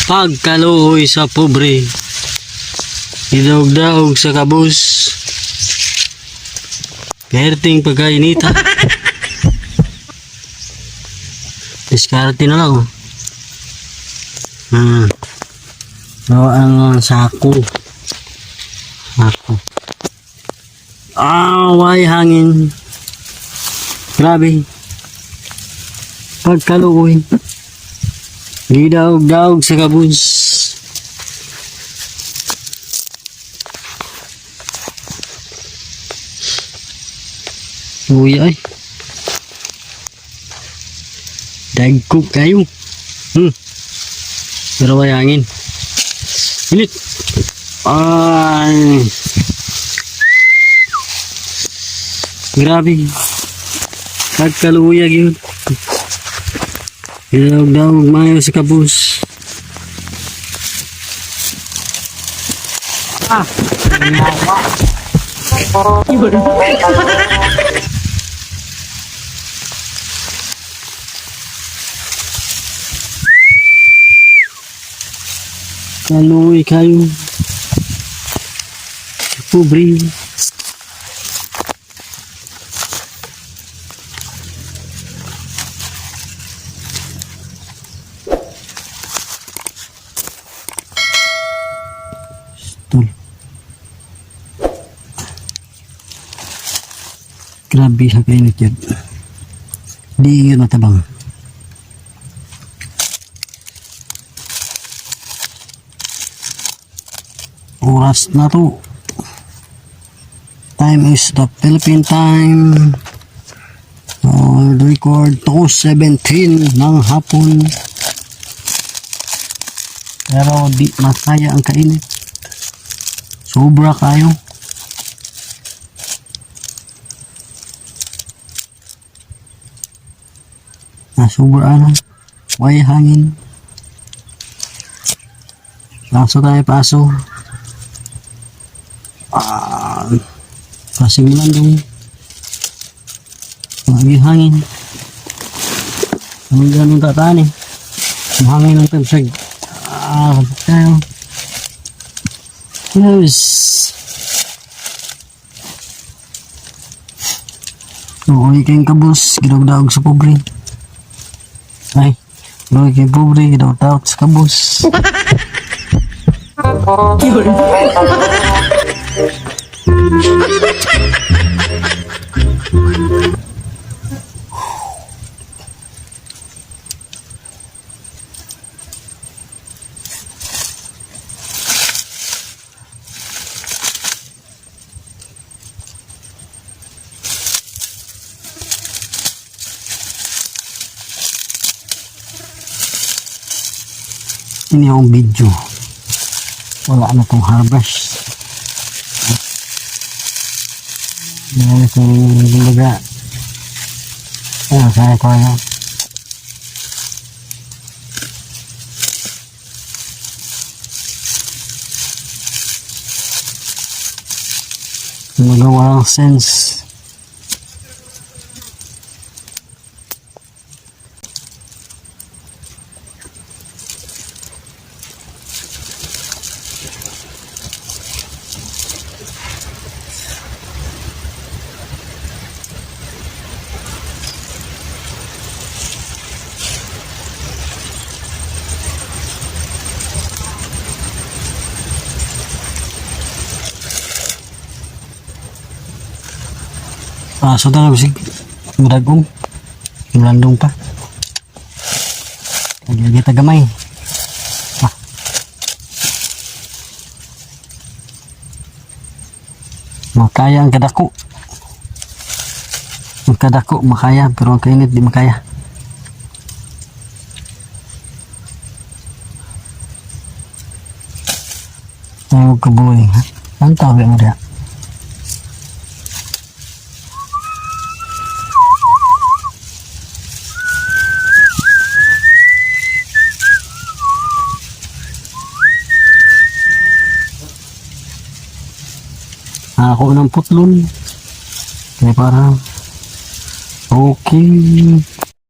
Pagkaluoy sa pobre, idaog-daog sa kabus, perting pagkainita. Diskarte na lang. Ang sako. Away hangin. Grabe. Pagkaluoy. Gidaog-daog sa kabus. Uy ay. Dagkog kayo. Pero may hangin. Init. Ay. Grabe. Pagkaluyag yun. Daog-daog mayo sa kabus. Kaluoy kayo. Pobre. Grabe sa kainit yan. Di yun matabang. Oras na to. Time is the Philippine time. Record 2:17 ng hapon. Pero di makaya ang kainit. Sobra kayo. Sobra ano. Way hangin. Paso tayo, paso. Pasing lang dong. May hangin. Ang ganun tataan eh. Mahangin ng pepsag. Tayo. Yes. Uy kayong kabus. Gidawag-dawag sa pobre. Ay. Uy kayong pobre. Gidawag-dawag sa kabus. Ini yung video. Wala na itong harvest. Yan itong baga. Ayan, kaya ko yan. Mga walang sense. So na bisig madagong landong pa lagi tagamay makaya ang kadako makaya pero ang kainit di makaya. Ayaw kabuhay ha ang tawag mo rin. Ako ng putlon kaya parang okay.